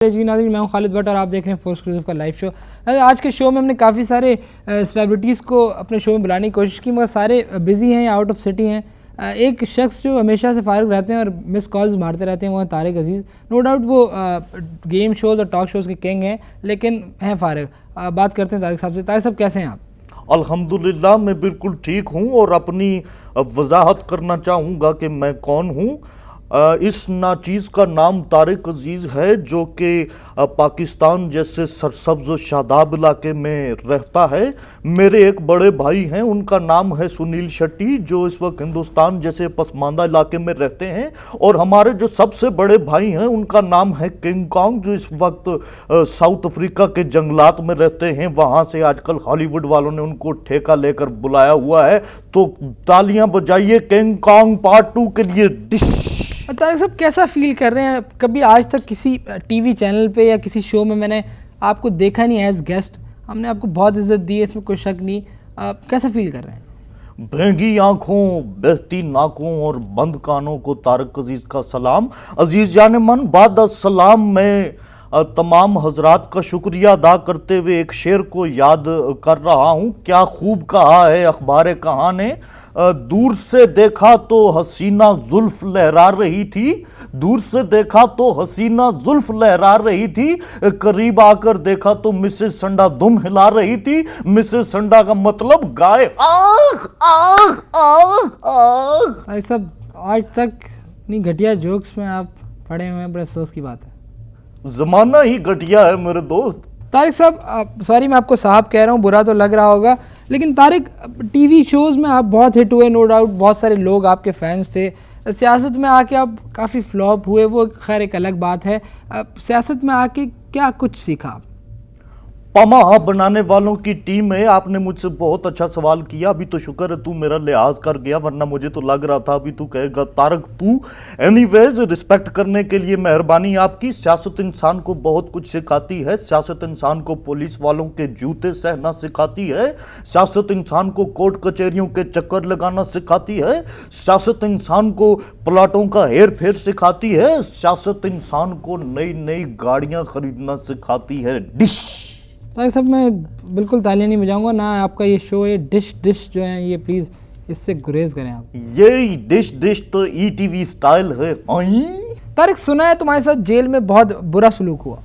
जी नाज़रीन, मैं हूं खालिद भट्ट और आप देख रहे हैं फोर्स एक्सक्लूसिव का लाइव शो। आज के शो में हमने काफ़ी सारे सेलिब्रिटीज़ को अपने शो में बुलाने की कोशिश की, मगर सारे बिज़ी हैं या आउट ऑफ सिटी हैं। एक शख्स जो हमेशा से फारिग रहते हैं और मिस कॉल्स मारते रहते हैं वो हैं तारिक अजीज़। नो डाउट वो गेम शोज़ और टॉक शोज़ के किंग हैं, लेकिन हैं फारिग। बात करते हैं तारिक साहब से। तारिक साहब कैसे हैं आप? अल्हम्दुलिल्लाह मैं बिल्कुल ठीक हूँ और अपनी वजाहत करना चाहूँगा कि मैं कौन हूँ। इस नाचीज़ का नाम तारिक अजीज़ है, जो कि पाकिस्तान जैसे सरसब्ज़ शादाब इलाके में रहता है। मेरे एक बड़े भाई हैं, उनका नाम है सुनील शेट्टी, जो इस वक्त हिंदुस्तान जैसे पसमानदा इलाके में रहते हैं। और हमारे जो सबसे बड़े भाई हैं उनका नाम है किंग कॉन्ग, जो इस वक्त साउथ अफ्रीका के जंगलात में रहते हैं। वहाँ से आजकल हॉलीवुड वालों ने उनको ठेका लेकर बुलाया हुआ है। तो तालियां बजाइए किंग कॉन्ग पार्ट 2 के लिए। डिश तारिक साहब कैसा फील कर रहे हैं? कभी आज तक किसी टीवी चैनल पे या किसी शो में मैंने आपको देखा नहीं एज गेस्ट। हमने आपको बहुत इज्जत दी है, इसमें कोई शक नहीं। कैसा फील कर रहे हैं? भेंगी आंखों, बहती नाकों और बंद कानों को तारिक अजीज का सलाम। अजीज जान मन बाद सलाम, मैं तमाम हजरात का शुक्रिया अदा करते हुए एक शेर को याद कर रहा हूँ। क्या खूब कहा है अखबार कहाँ ने, दूर से देखा तो हसीना जुल्फ लहरा रही थी, दूर से देखा तो हसीना जुल्फ लहरा रही थी, करीब आकर देखा तो मिसेस संडा दुम हिला रही थी। मिसेस संडा का मतलब गाय। आख आख आख आख। सब आज तक नहीं घटिया जोक्स में आप पड़े हुए हैं, बड़े अफसोस की बात है। जमाना ही घटिया है मेरे दोस्त। तारिक साहब सॉरी मैं आपको साहब कह रहा हूँ, बुरा तो लग रहा होगा, लेकिन तारिक टीवी शोज़ में आप बहुत हिट हुए, नो डाउट बहुत सारे लोग आपके फैंस थे। सियासत में आके आप काफ़ी फ्लॉप हुए, वो खैर एक अलग बात है। सियासत में आके क्या कुछ सीखा आप? पमा बनाने वालों की टीम है। आपने मुझसे बहुत अच्छा सवाल किया। अभी तो शुक्र है तू मेरा लिहाज कर गया, वरना मुझे तो लग रहा था अभी तू कहेगा तारक तू। एनीवेज, रिस्पेक्ट करने के लिए मेहरबानी आपकी। सियासत इंसान को बहुत कुछ सिखाती है। सियासत इंसान को पुलिस वालों के जूते सहना सिखाती है। सियासत इंसान को कोर्ट कचहरियों के चक्कर लगाना सिखाती है। सियासत इंसान को प्लाटों का हेर फेर सिखाती है। सियासत इंसान को नई नई गाड़ियां खरीदना सिखाती है। डिश तारिक साहब मैं बिल्कुल तालियां नहीं बजाऊंगा ना। आपका ये शो, ये डिश जो है, ये प्लीज़ इससे गुरेज करें आप। ये डिश तो ईटीवी स्टाइल है। तारिक सुना है तुम्हारे साथ जेल में बहुत बुरा सलूक हुआ।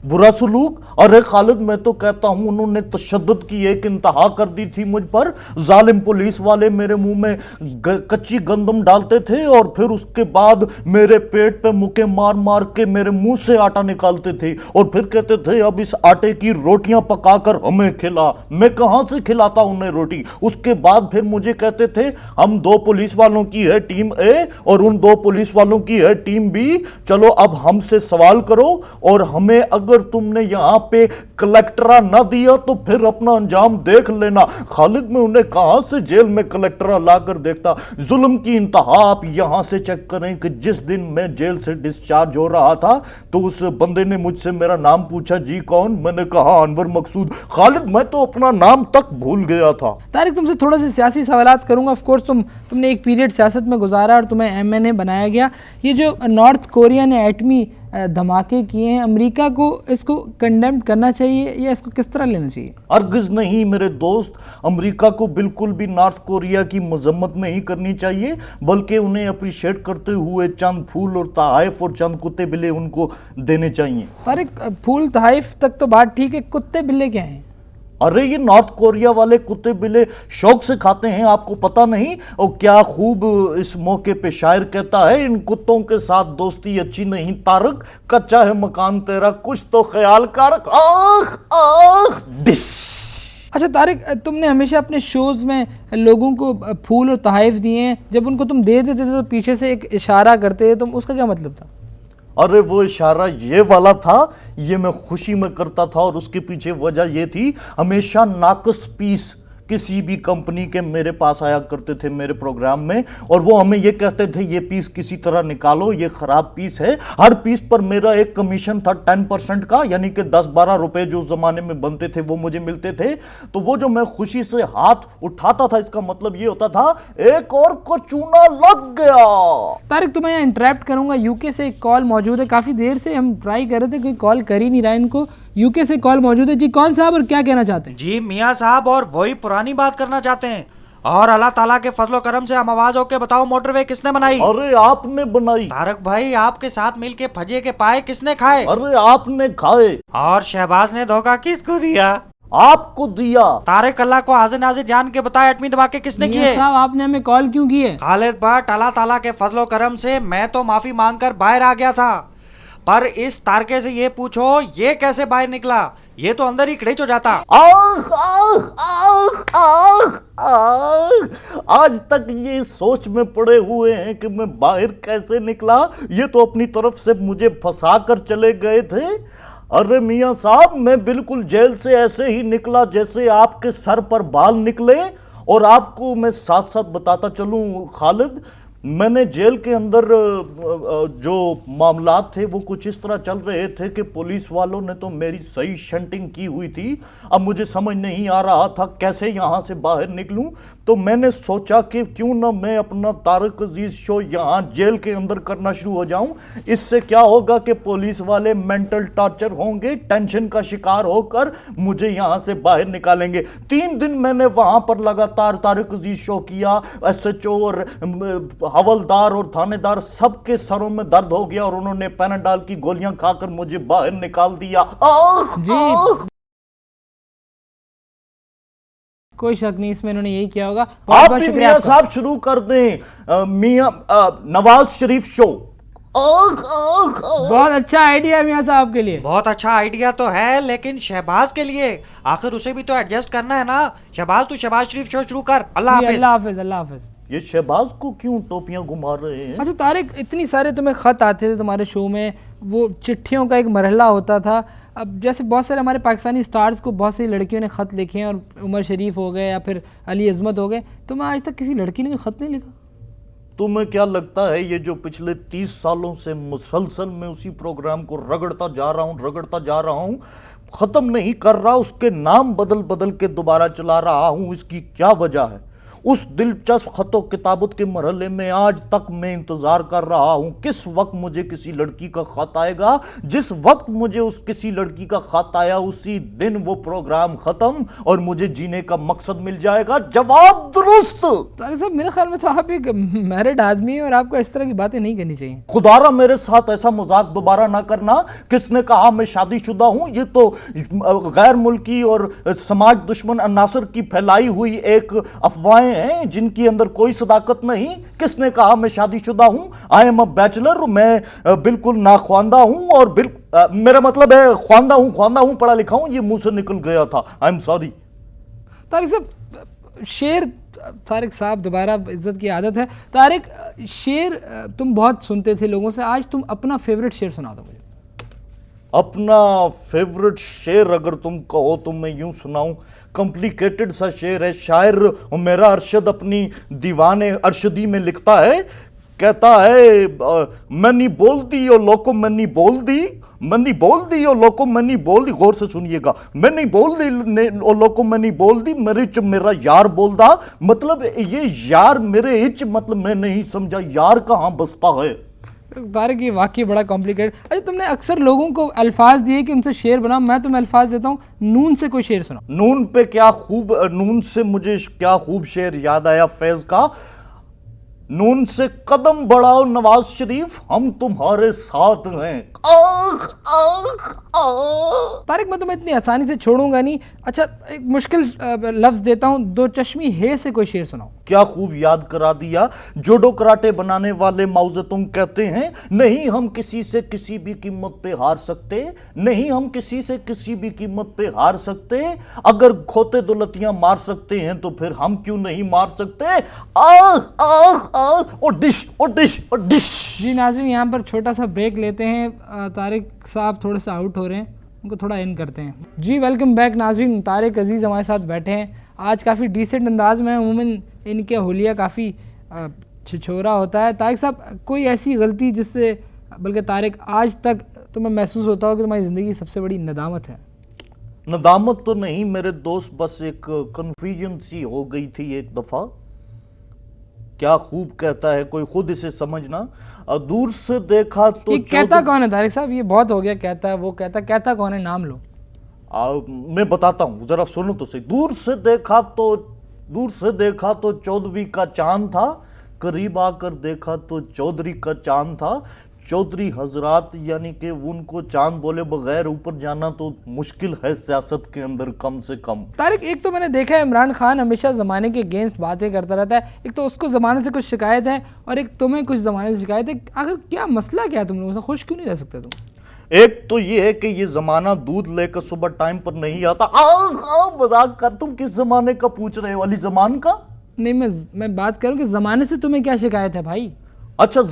बुरा सलूक? अरे खालिद, मैं तो कहता हूं उन्होंने तशद्दुद की एक इंतहा कर दी थी मुझ पर। जालिम पुलिस वाले मेरे मुंह में कच्ची गंदम डालते थे और फिर उसके बाद मेरे पेट पे मुक्के मार मार के मेरे मुंह से आटा निकालते थे और फिर कहते थे अब इस आटे की रोटियां पकाकर हमें खिला। मैं कहां से खिलाता उन्हें रोटी? उसके बाद फिर मुझे कहते थे हम 2 पुलिस वालों की है टीम ए और उन 2 पुलिस वालों की है टीम बी, चलो अब हमसे सवाल करो और हमें अगर तुमने यहां पे कलेक्टरा ना दिया तो फिर अपना अंजाम देख लेना। खालिद, मैं उन्हें कहां से जेल में कलेक्टरा लाकर देखता? जुल्म की इंतहा आप यहां से चेक करें कि जिस दिन मैं जेल से डिस्चार्ज हो रहा था तो उस बंदे ने मुझसे मेरा नाम पूछा, जी कौन? मैंने कहा अनवर मकसूद। खालिद, मैं तो अपना नाम तक भूल गया था। तारिक तुमसे थोड़ा सा सियासी सवालात करूंगा। ऑफ कोर्स तुमने एक पीरियड सियासत में गुजारा और तुम्हें एमएनए बनाया गया। ये जो नॉर्थ कोरिया ने एटमी धमाके किए हैं, अमेरिका को इसको कंडेम करना चाहिए या इसको किस तरह लेना चाहिए? अर्गिज़ नहीं मेरे दोस्त, अमेरिका को बिल्कुल भी नॉर्थ कोरिया की मजम्मत नहीं करनी चाहिए, बल्कि उन्हें अप्रिशिएट करते हुए चंद फूल और तहाइफ और चंद कुत्ते बिल्ले उनको देने चाहिए। तारिक फूल तहाइफ तक तो बात ठीक है, कुत्ते बिल्ले क्या हैं? अरे ये नॉर्थ कोरिया वाले कुत्ते बिल्ले शौक से खाते हैं, आपको पता नहीं? और क्या खूब इस मौके पे शायर कहता है, इन कुत्तों के साथ दोस्ती अच्छी नहीं तारक, कच्चा है मकान तेरा कुछ तो ख्याल कर। आख आख डिश। अच्छा तारिक, तुमने हमेशा अपने शोज़ में लोगों को फूल और तहाइफ दिए हैं, जब उनको तुम दे देते थे तो पीछे से एक इशारा करते थे, तुम उसका क्या मतलब था? अरे वो इशारा ये वाला था, ये मैं खुशी में करता था और उसके पीछे वजह ये थी, हमेशा नाकस पीस किसी भी कंपनी के मेरे पास आया करते थे मेरे प्रोग्राम में, और वो हमें ये कहते थे ये पीस किसी तरह निकालो, ये खराब पीस है। हर पीस पर मेरा एक कमीशन था 10% का, यानी कि 10-12 रुपए जो उस जमाने में बनते थे वो मुझे मिलते थे। तो वो जो मैं खुशी से हाथ उठाता था, इसका मतलब ये होता था एक और को चूना लग गया। तारिक, तुम्हें यहाँ इंटरप्ट करूंगा, यूके से एक कॉल मौजूद है। काफ़ी देर से हम ट्राई कर रहे थे, कोई कॉल कर ही नहीं रहा इनको। यूके से कॉल मौजूद है जी। कौन साहब और क्या कहना चाहते हैं? जी मियाँ साहब, और वही पुरानी बात करना चाहते हैं। और अल्लाह ताला के फजलो करम से हम आवाज होके बताओ, मोटरवे किसने बनाई? अरे आपने बनाई। तारक भाई, आपके साथ मिलके फजे के पाए किसने खाए? अरे आपने खाए। और शहबाज ने धोखा किसको दिया? आपको दिया। तारिक, अल्लाह को हाजिर नाजिर जान के बताया, एटमी धमाके किसने मियां किए? साहब, आपने हमें कॉल क्यों की है? खालिद भट्ट, अल्लाह ताला के फजलो करम से मैं तो माफी मांगकर बाहर आ गया था, पर इस तारके से ये पूछो ये कैसे बाहर निकला? ये तो अंदर ही खड़ेच हो जाता। आह, आह, आह, आह, आह। आज तक ये सोच में पड़े हुए हैं कि मैं बाहर कैसे निकला। ये तो अपनी तरफ से मुझे फंसा कर चले गए थे। अरे मियां साहब, मैं बिल्कुल जेल से ऐसे ही निकला जैसे आपके सर पर बाल निकले। और आपको मैं साथ साथ बताता चलूं खालिद, मैंने जेल के अंदर जो मामलात थे वो कुछ इस तरह चल रहे थे कि पुलिस वालों ने तो मेरी सही शंटिंग की हुई थी। अब मुझे समझ नहीं आ रहा था कैसे यहाँ से बाहर निकलूं। तो मैंने सोचा कि क्यों ना मैं अपना तारक अजीज शो यहाँ जेल के अंदर करना शुरू हो जाऊं। इससे क्या होगा कि पुलिस वाले मेंटल टॉर्चर होंगे, टेंशन का शिकार होकर मुझे यहाँ से बाहर निकालेंगे। 3 दिन मैंने वहां पर लगातार तारक अजीज शो किया। SHO और हवलदार और थानेदार सबके सरों में दर्द हो गया और उन्होंने पैनाडॉल की गोलियां खाकर मुझे बाहर निकाल दिया। जी, कोई शक नहीं, इसमें इन्होंने यही किया होगा। आप भी मियां साहब शुरू कर दें मियां नवाज शरीफ शो। बहुत अच्छा आइडिया है मियां साहब के लिए। बहुत अच्छा आइडिया तो है, लेकिन शहबाज के लिए आखिर उसे भी तो एडजस्ट करना है ना। शहबाज, तू शहबाज शरीफ शो शुरू कर। अल्लाह हाफिज। अल्लाह हाफिज, अल्लाह हाफिज। ये शहबाज को क्यों टोपियां घुमा रहे हैं? अच्छा तारिक, इतनी सारे तुम्हें ख़त आते थे तुम्हारे शो में, वो चिट्ठियों का एक मरहला होता था। अब जैसे बहुत सारे हमारे पाकिस्तानी स्टार्स को बहुत सी लड़कियों ने ख़त लिखे हैं, और उमर शरीफ हो गए या फिर अली अजमत हो गए, तो मैं आज तक किसी लड़की ने भी ख़त नहीं लिखा। तुम्हें क्या लगता है ये जो पिछले 30 सालों से मुसलसल मैं उसी प्रोग्राम को रगड़ता जा रहा हूं, खत्म नहीं कर रहा, उसके नाम बदल बदल के दोबारा चला रहा हूं, इसकी क्या वजह है? उस दिलचस्प खतो किताबत के मरहले में आज तक मैं इंतजार कर रहा हूं किस वक्त मुझे किसी लड़की का खत आएगा। जिस वक्त मुझे उस किसी लड़की का खत आया उसी दिन वो प्रोग्राम खत्म और मुझे जीने का मकसद मिल जाएगा। जवाब दुरुस्त। तारिक साहब, मेरे ख्याल में तो आप एक मैरिड आदमी हैं और आपको इस तरह की बातें नहीं करनी चाहिए। खुदारा मेरे साथ ऐसा मजाक दोबारा ना करना। किसने कहा मैं शादीशुदा हूं? ये तो गैर मुल्की और समाज दुश्मन अनासर की फैलाई हुई एक अफवाहें हैं जिनकी अंदर कोई सदाकत नहीं। किसने कहा मैं शादीशुदा हूं? I am a bachelor. मैं बिल्कुल नाख्वांदा हूं और मेरा मतलब है ख्वांदा हूं, पढ़ा लिखा हूं। ये मुंह से निकल गया था, आई एम सॉरी। तारिक साहब, शेर, तारिक साहब दोबारा इज्जत की आदत है। तारिक, शेर तुम बहुत सुनते थे लोगों से, आज तुम अपना फेवरेट शेर सुना दो मुझे। अपना फेवरेट शेर अगर तुम कहो तो मैं यूं सुनाऊं। कॉम्प्लिकेटेड सा शेर है। शायर मेरा अरशद अपनी दीवाने अरशदी में लिखता है, कहता है मैंने बोल दी और लोको मैंने बोल दी, मैंने बोल दी और लोको मैंने बोल दी। गौर से सुनिएगा, मैंने बोल दी और लोको मैंने बोल दी, मेरे च मेरा यार बोल दा। मतलब ये यार मेरे इच, मतलब मैं नहीं समझा यार कहाँ बसता है। तारिक, ये वाकई बड़ा कॉम्प्लिकेटेड। अच्छा, तुमने अक्सर लोगों को अल्फाज दिए कि उनसे शेर बनाओ, मैं तुम्हें अल्फाज देता हूँ, नून से कोई शेर सुनाओ। नून पे क्या खूब, नून से मुझे क्या खूब शेर याद आया फैज का। नून से कदम बढ़ाओ नवाज शरीफ, हम तुम्हारे साथ हैं। आख आख आख। तारिक, मैं तुम्हें इतनी आसानी से छोड़ूंगा नहीं। अच्छा, एक मुश्किल लफ्ज देता हूँ, दो चश्मी है से कोई शेर सुनाओ। क्या खूब याद करा दिया। जोडो कराटे बनाने वाले माओजेतुंग कहते हैं, नहीं हम किसी से किसी भी कीमत पे हार सकते, नहीं हम किसी से किसी भी कीमत पे हार सकते। अगर खोते दौलतियां मार सकते हैं तो फिर हम क्यों नहीं मार सकते। आह आह आह। और डिश और डिश और डिश। जी नाज़रीन, यहाँ पर छोटा सा ब्रेक लेते हैं। तारिक साहब थोड़े से आउट हो रहे हैं, उनको थोड़ा इन करते हैं। जी वेलकम बैक नाज़रीन, तारिक अजीज़ हमारे साथ बैठे हैं। आज काफ़ी डिसेंट अंदाज में, अमूमन इनके होलिया काफ़ी छिछोरा होता है। तारिक साहब, कोई ऐसी गलती जिससे, बल्कि तारिक आज तक तुम्हें महसूस होता हो कि तुम्हारी ज़िंदगी की सबसे बड़ी नदामत है? नदामत तो नहीं मेरे दोस्त, बस एक कन्फ्यूजन सी हो गई थी एक दफ़ा। क्या खूब कहता है कोई, खुद इसे समझना। दूर से देखा तो ये कहता कौन है तारिक साहब? ये बहुत हो गया, कहता है वो कहता, कहता कौन है, नाम लो। मैं बताता हूँ, जरा सुनो तो सही। दूर से देखा तो चौदहवीं का चांद था, करीब आकर देखा तो चौधरी का चांद था। चौधरी हजरात यानी कि उनको चांद बोले बगैर ऊपर जाना तो मुश्किल है सियासत के अंदर कम से कम। तारिक, एक तो मैंने देखा है इमरान खान हमेशा ज़माने के अगेंस्ट बातें करता रहता है। एक तो उसको ज़माने से कुछ शिकायत है और एक तुम्हें कुछ ज़माने से शिकायत है। आखिर क्या मसला क्या है, तुम लोगों से खुश क्यों नहीं रह सकते तुम? एक तो ये है कि ये जमाना दूध लेकर सुबह टाइम पर नहीं आता। मजाक कर, तुम किस जमाने का पूछ रहे हो? वाली जमान का नहीं, मैं बात करूं कि ज़माने से तुम्हें क्या शिकायत है भाई? अच्छा,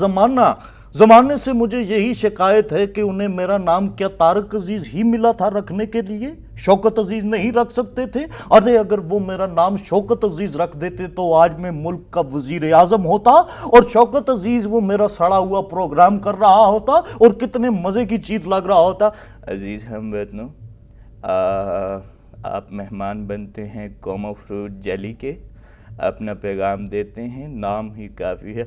जमाने से मुझे यही शिकायत है कि उन्हें मेरा नाम क्या तारक अजीज ही मिला था रखने के लिए, शौकत अजीज नहीं रख सकते थे। अरे अगर वो मेरा नाम शौकत अजीज रख देते तो आज मैं मुल्क का वजीर आजम होता और शौकत अजीज वो मेरा सड़ा हुआ प्रोग्राम कर रहा होता और कितने मजे की चीज लग रहा होता। अजीज हम बेतनो, आप मेहमान बनते हैं कोमो फ्रूट जेली के, अपना पैगाम देते हैं, नाम ही काफी है।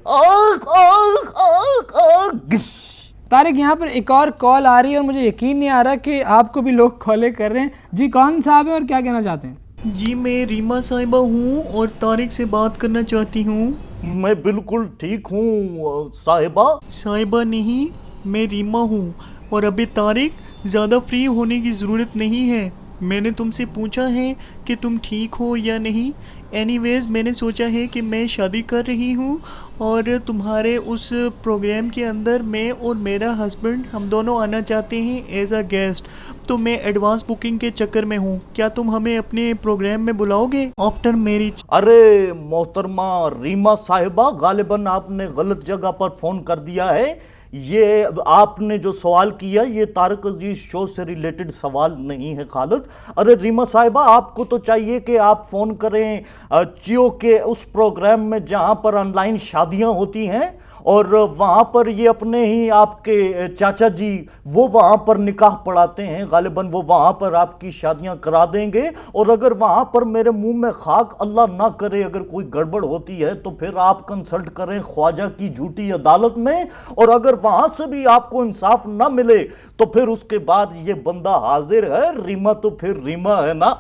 तारिक, यहाँ पर एक और कॉल आ रही है और मुझे यकीन नहीं आ रहा कि आपको भी लोग कॉलें कर रहे हैं। जी, कौन साहब है और क्या कहना चाहते हैं? जी, मैं रीमा साहिबा हूँ और तारिक से बात करना चाहती हूँ। मैं बिल्कुल ठीक हूँ साहिबा। साहिबा नहीं, मैं रीमा हूँ और अभी तारिक ज़्यादा फ्री होने की ज़रूरत नहीं है। मैंने तुमसे पूछा है कि तुम ठीक हो या नहीं। एनीवेज, मैंने सोचा है कि मैं शादी कर रही हूँ और तुम्हारे उस प्रोग्राम के अंदर मैं और मेरा हस्बैंड हम दोनों आना चाहते हैं एज अ गेस्ट। तो मैं एडवांस बुकिंग के चक्कर में हूँ। क्या तुम हमें अपने प्रोग्राम में बुलाओगे आफ्टर मैरिज? अरे मोहतरमा रीमा साहिबा, गालिबन आपने गलत जगह पर फोन कर दिया है। ये आपने जो सवाल किया ये तारक अजीज शो से रिलेटेड सवाल नहीं है खालिद। अरे रीमा साहिबा, आपको तो चाहिए कि आप फोन करें जियो के उस प्रोग्राम में जहां पर ऑनलाइन शादियां होती हैं और वहाँ पर ये अपने ही आपके चाचा जी वो वहाँ पर निकाह पढ़ाते हैं। गालिबन वो वहाँ पर आपकी शादियाँ करा देंगे और अगर वहाँ पर मेरे मुंह में खाक, अल्लाह ना करे अगर कोई गड़बड़ होती है तो फिर आप कंसल्ट करें ख्वाजा की झूठी अदालत में, और अगर वहाँ से भी आपको इंसाफ ना मिले तो फिर उसके बाद ये बंदा हाजिर है। रीमा तो फिर रीमा है ना।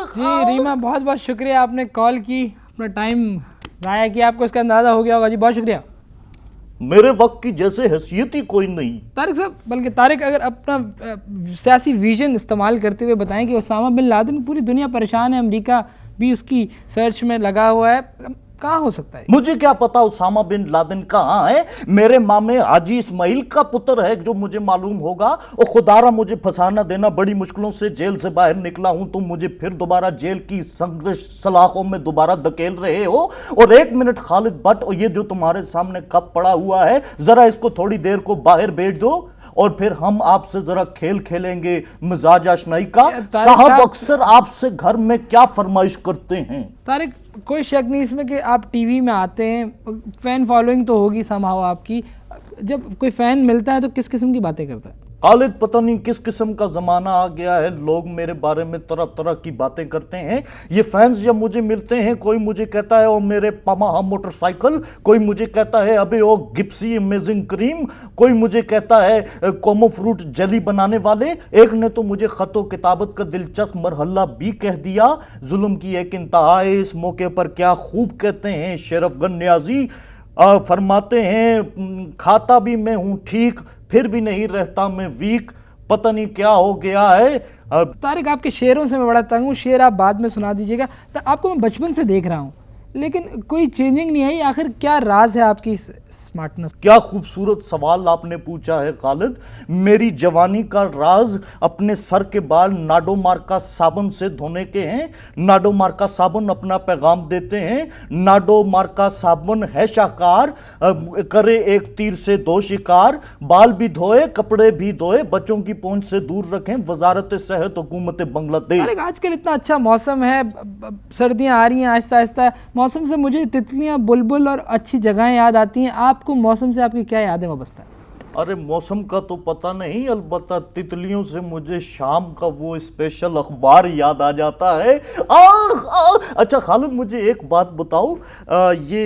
जी रीमा, बहुत बहुत शुक्रिया, आपने कॉल की, अपना टाइम ज़ाया किया, आपको इसका अंदाज़ा हो गया होगा। जी बहुत शुक्रिया। मेरे वक्त की जैसे हैसियत ही कोई नहीं। तारिक साहब, बल्कि तारिक अगर अपना सियासी विजन इस्तेमाल करते हुए बताएं कि उसामा बिन लादेन, पूरी दुनिया परेशान है, अमेरिका भी उसकी सर्च में लगा हुआ है, कहाँ हो सकता है? मुझे क्या पता उसामा बिन लादेन कहाँ है। मेरे मामे हाजी इस्माइल का पुत्र है जो मुझे मालूम होगा। और खुदारा मुझे फंसाना देना, बड़ी मुश्किलों से जेल से बाहर निकला हूं, तुम मुझे फिर दोबारा जेल की सलाखों में दोबारा धकेल रहे हो। और एक मिनट खालिद भट्ट, और ये जो तुम्हारे सामने कप पड़ा हुआ है जरा इसको थोड़ी देर को बाहर भेज दो और फिर हम आपसे जरा खेल खेलेंगे मिजाज आशनाई का। साहब अक्सर आपसे घर में क्या फरमाइश करते हैं? तारिक, कोई शक नहीं इसमें कि आप टीवी में आते हैं, फैन फॉलोइंग तो होगी समहाउ आपकी। जब कोई फैन मिलता है तो किस किस्म की बातें करता है? खालिद, पता नहीं किस किस्म का जमाना आ गया है, लोग मेरे बारे में तरह तरह की बातें करते हैं। ये फैंस जब मुझे मिलते हैं, कोई मुझे कहता है ओ मेरे पमाहा मोटरसाइकिल, कोई मुझे कहता है अबे ओ गिप्सी अमेजिंग क्रीम, कोई मुझे कहता है कोमो फ्रूट जेली बनाने वाले। एक ने तो मुझे खतो किताबत का दिलचस्प मरहला भी कह दिया। जुल्म की एक इंतहा है। इस मौके पर क्या खूब कहते हैं शरफगन न्याजी, फरमाते हैं खाता भी मैं हूं ठीक फिर भी नहीं रहता मैं वीक, पता नहीं क्या हो गया है। तारिक, आपके शेरों से मैं बड़ा तंग हूँ, शेर आप बाद में सुना दीजिएगा। तो आपको मैं बचपन से देख रहा हूँ, लेकिन कोई चेंजिंग नहीं आई। आखिर क्या राज है आपकी इस स्मार्टनेस? क्या खूबसूरत सवाल आपने पूछा है खालिद। मेरी जवानी का राज अपने सर के बाल नाडोमार का साबुन से धोने के हैं। नाडोमार का साबुन अपना पैगाम देते हैं। नाडोमार का साबुन है शाकार, करे एक तीर से दो शिकार। बाल भी धोए, कपड़े भी धोए, बच्चों की पहुंच से दूर रखें, वजारत सेहत हुकूमत बांग्लादेश। अरे आजकल इतना अच्छा मौसम है, सर्दियां आ रही हैं आहिस्ता आहिस्ता। मौसम से मुझे तितलियां, बुलबुल और अच्छी जगहें याद आती हैं। आपको मौसम से आपकी क्या यादें वाबस्ता है? अरे मौसम का तो पता नहीं, अलबत्ता तितलियों से मुझे शाम का वो स्पेशल अखबार याद आ जाता है। अच्छा खालिद, मुझे एक बात बताओ, ये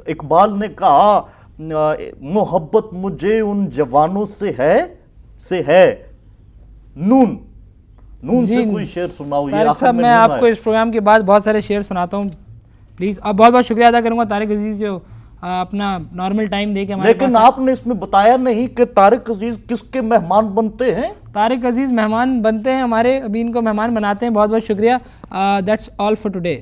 इकबाल ने कहा मोहब्बत मुझे उन जवानों से है नून नून जी, से कोई शेर सुनाओ। ये तारिक आखिर साहब, में मैं नून आपको है। इस प्रोग्राम के बाद बहुत सारे शेर सुनाता हूँ, प्लीज़। अब बहुत बहुत शुक्रिया अदा करूँगा तारिक अजीज़, जो अपना नॉर्मल टाइम दे के हमारे लेकिन पास। आपने इसमें बताया नहीं कि तारिक अजीज किसके मेहमान बनते हैं। तारिक अजीज़ मेहमान बनते हैं हमारे, अभी इनको मेहमान बनाते हैं। बहुत बहुत शुक्रिया। That's all for today.